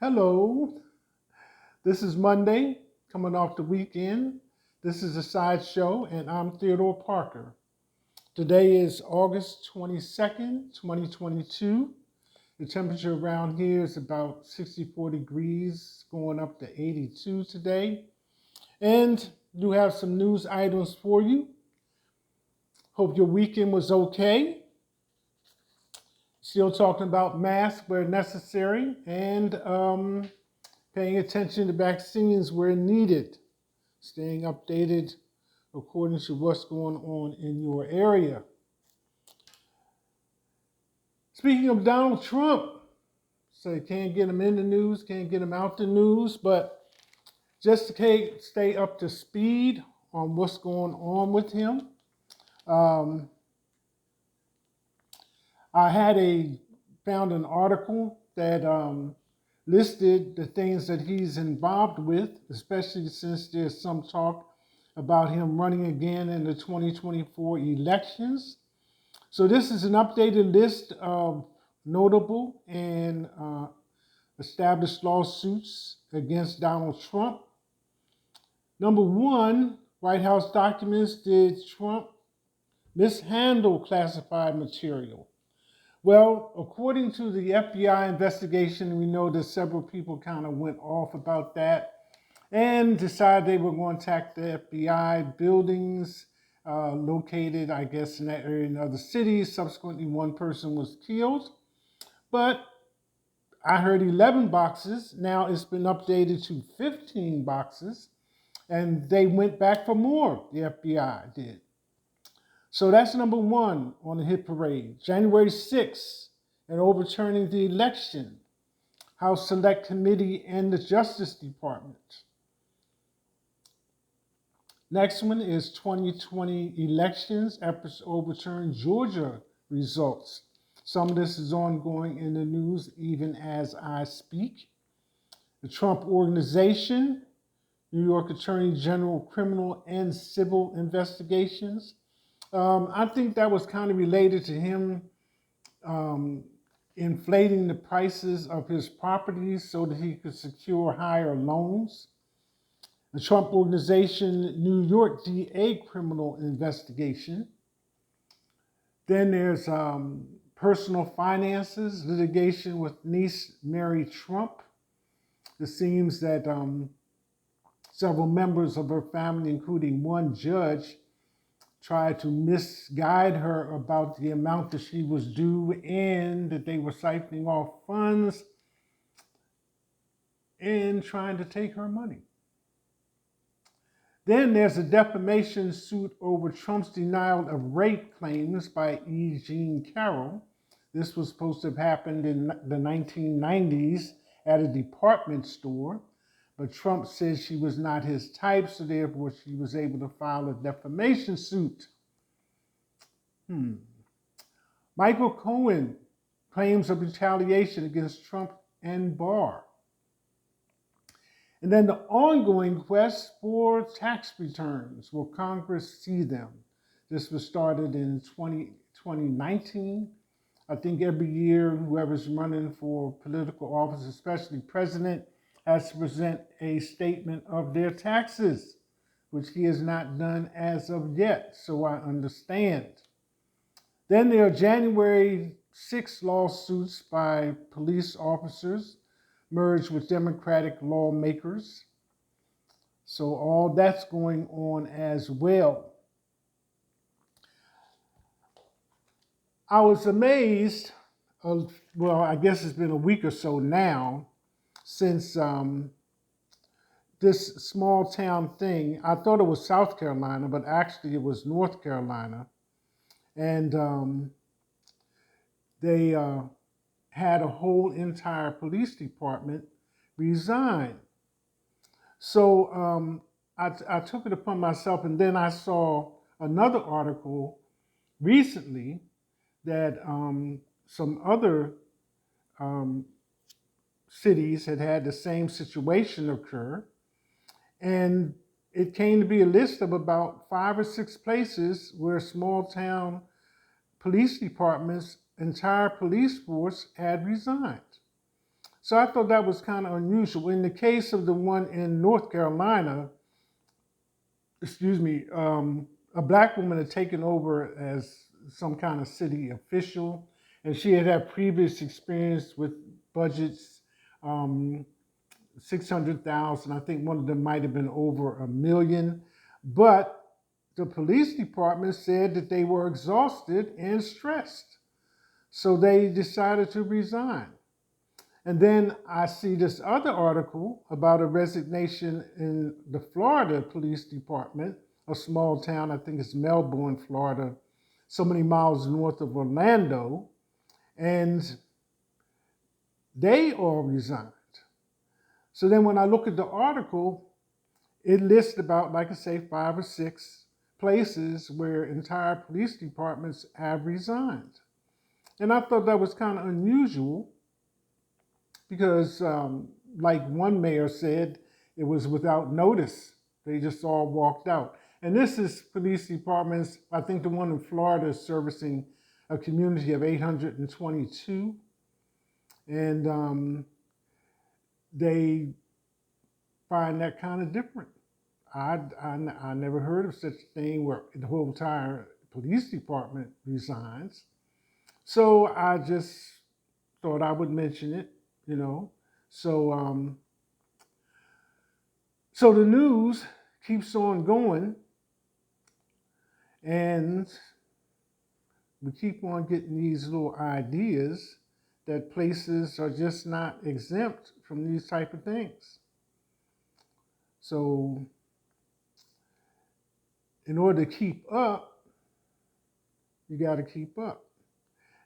Hello, this is Monday, coming off the weekend. This is a sideshow, and I'm Theodore Parker. Today is August 22nd, 2022. The temperature around here is about 64 degrees, going up to 82 today. And do have some news items for you. Hope your weekend was okay. Still talking about masks where necessary and paying attention to vaccines where needed, staying updated according to what's going on in your area. Speaking of Donald Trump, so you can't get him in the news, can't get him out the news, but just to stay up to speed on what's going on with him, um, I found an article that listed the things that he's involved with, especially since there's some talk about him running again in the 2024 elections. So this is an updated list of notable and established lawsuits against Donald Trump. Number one, White House documents: did Trump mishandle classified material? Well, according to the FBI investigation, we know that several people kind of went off about that and decided they were going to attack the FBI buildings located, I guess, in that area in other cities. Subsequently, one person was killed. But I heard 11 boxes. Now it's been updated to 15 boxes. And they went back for more, the FBI did. So that's number one on the hit parade. January 6th, and overturning the election, House Select Committee and the Justice Department. Next one is 2020 elections, efforts to overturn Georgia results. Some of this is ongoing in the news even as I speak. The Trump Organization, New York Attorney General criminal and civil investigations. I think that was kind of related to him inflating the prices of his properties so that he could secure higher loans. The Trump Organization New York DA criminal investigation. Then there's personal finances, litigation with niece Mary Trump. It seems that several members of her family, including one judge, tried to misguide her about the amount that she was due and that they were siphoning off funds and trying to take her money. Then there's a defamation suit over Trump's denial of rape claims by E. Jean Carroll. This was supposed to have happened in the 1990s at a department store, but Trump said she was not his type, so therefore she was able to file a defamation suit. Michael Cohen claims of retaliation against Trump and Barr. And then the ongoing quest for tax returns. Will Congress see them? This was started in 2019. I think every year, whoever's running for political office, especially president, has to present a statement of their taxes, which he has not done as of yet, so I understand. Then there are January 6 lawsuits by police officers merged with Democratic lawmakers. So all that's going on as well. I was amazed, well, I guess it's been a week or so now since this small town thing. I thought it was South Carolina, but actually it was North Carolina. And they had a whole entire police department resign. So I took it upon myself, and then I saw another article recently that some other cities had the same situation occur, and it came to be a list of about 5 or 6 places where small town police departments' entire police force had resigned. So I thought that was kind of unusual. In the case of the one in North Carolina, excuse me, a black woman had taken over as some kind of city official, and she had had previous experience with budgets, um, 600,000. I think one of them might have been over 1 million, but the police department said that they were exhausted and stressed, so they decided to resign. And then I see this other article about a resignation in the Florida Police Department, a small town, I think it's Melbourne, Florida, so many miles north of Orlando, and they all resigned. So then when I look at the article, it lists about, like I say, 5 or 6 places where entire police departments have resigned. And I thought that was kind of unusual because, like one mayor said, it was without notice. They just all walked out. And this is police departments. I think the one in Florida is servicing a community of 822. And they find that kind of different. I never heard of such a thing where the whole entire police department resigns. So I just thought I would mention it, you know. So so the news keeps on going, and we keep on getting these little ideas that places are just not exempt from these type of things. So in order to keep up, you got to keep up.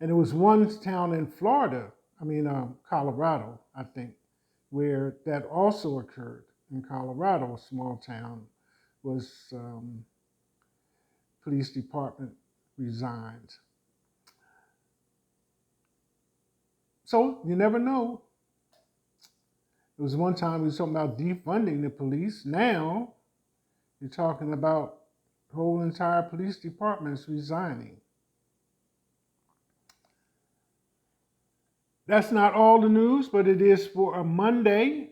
And there was one town in Florida, Colorado, I think, where that also occurred. In Colorado, a small town, was police department resigned. So you never know. There was one time we were talking about defunding the police. Now you're talking about whole entire police departments resigning. That's not all the news, but it is for a Monday.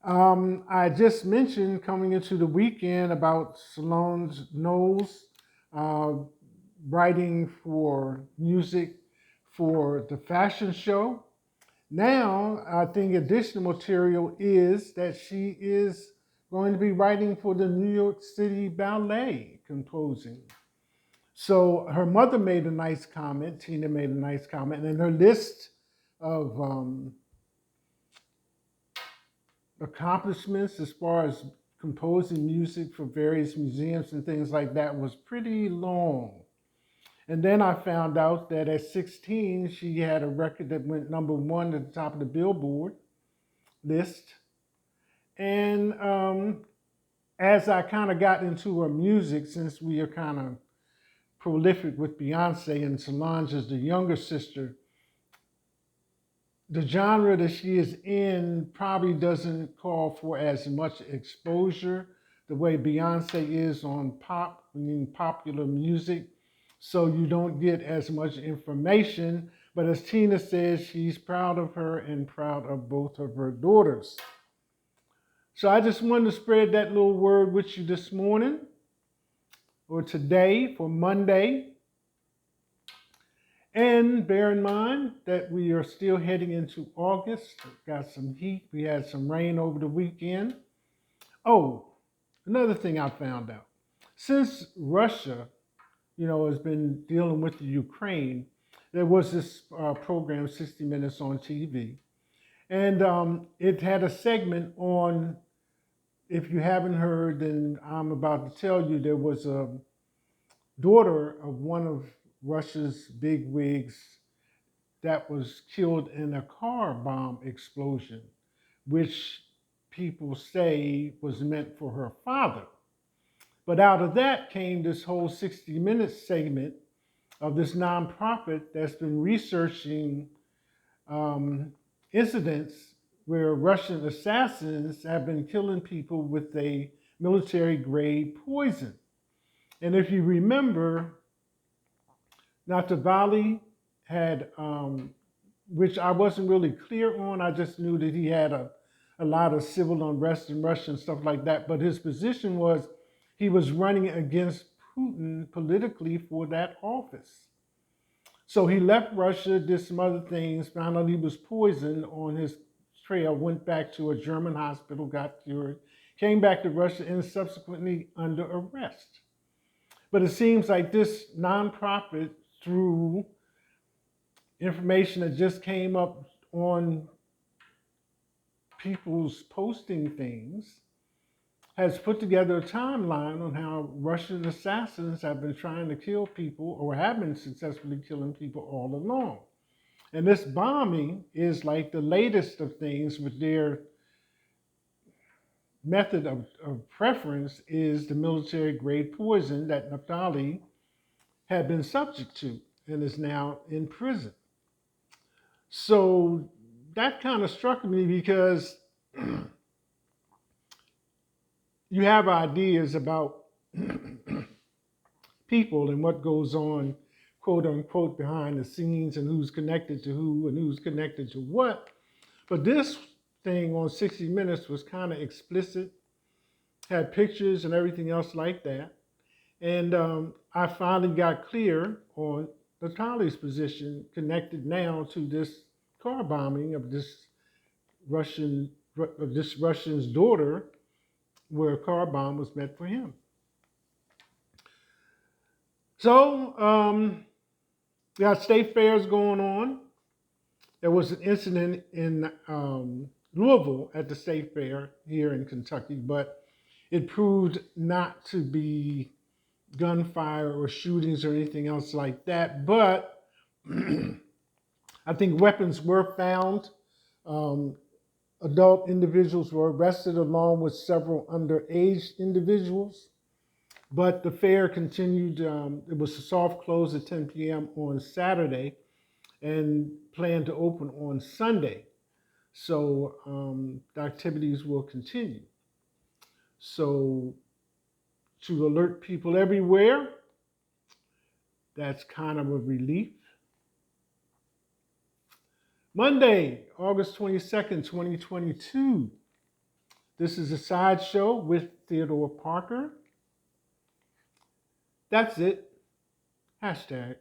I just mentioned coming into the weekend about Solange Knowles writing for music for the fashion show. Now, I think additional material is that she is going to be writing for the New York City Ballet, composing. So her mother made a nice comment, Tina made a nice comment, and in her list of accomplishments as far as composing music for various museums and things like that was pretty long. And then I found out that at 16, she had a record that went #1 at the top of the Billboard list. And as I kind of got into her music, since we are kind of prolific with Beyonce and Solange is the younger sister, the genre that she is in probably doesn't call for as much exposure the way Beyonce is on popular music. So you don't get as much information. But as Tina says, she's proud of her and proud of both of her daughters. So I just wanted to spread that little word with you this morning or today for Monday. And bear in mind that we are still heading into August. Got some heat. We had some rain over the weekend. Oh, another thing I found out. Since Russia, has been dealing with the Ukraine, there was this program, 60 Minutes on TV. And it had a segment on, if you haven't heard, then I'm about to tell you, there was a daughter of one of Russia's big wigs that was killed in a car bomb explosion, which people say was meant for her father. But out of that came this whole 60 Minutes segment of this nonprofit that's been researching incidents where Russian assassins have been killing people with a military-grade poison. And if you remember, Navalny had which I wasn't really clear on. I just knew that he had a lot of civil unrest in Russia and stuff like that. But his position was he was running against Putin politically for that office. So he left Russia, did some other things, found out he was poisoned on his trail, went back to a German hospital, got cured, came back to Russia, and subsequently under arrest. But it seems like this nonprofit, through information that just came up on people's posting things, has put together a timeline on how Russian assassins have been trying to kill people or have been successfully killing people all along. And this bombing is like the latest of things, with their method of preference is the military grade poison that Naftali had been subject to and is now in prison. So that kind of struck me because you have ideas about people and what goes on, quote unquote, behind the scenes and who's connected to who and who's connected to what. But this thing on 60 Minutes was kind of explicit, had pictures and everything else like that. And I finally got clear on Natalie's position connected now to this car bombing of this Russian's daughter, where a car bomb was meant for him. So, got state fairs going on. There was an incident in Louisville at the state fair here in Kentucky, but it proved not to be gunfire or shootings or anything else like that. But I think weapons were found. Adult individuals were arrested along with several underage individuals. But the fair continued. It was a soft close at 10 p.m. on Saturday and planned to open on Sunday. So the activities will continue. So to alert people everywhere, that's kind of a relief. Monday, August 22nd, 2022. This is a sideshow with Theodore Parker. That's it. Hashtag.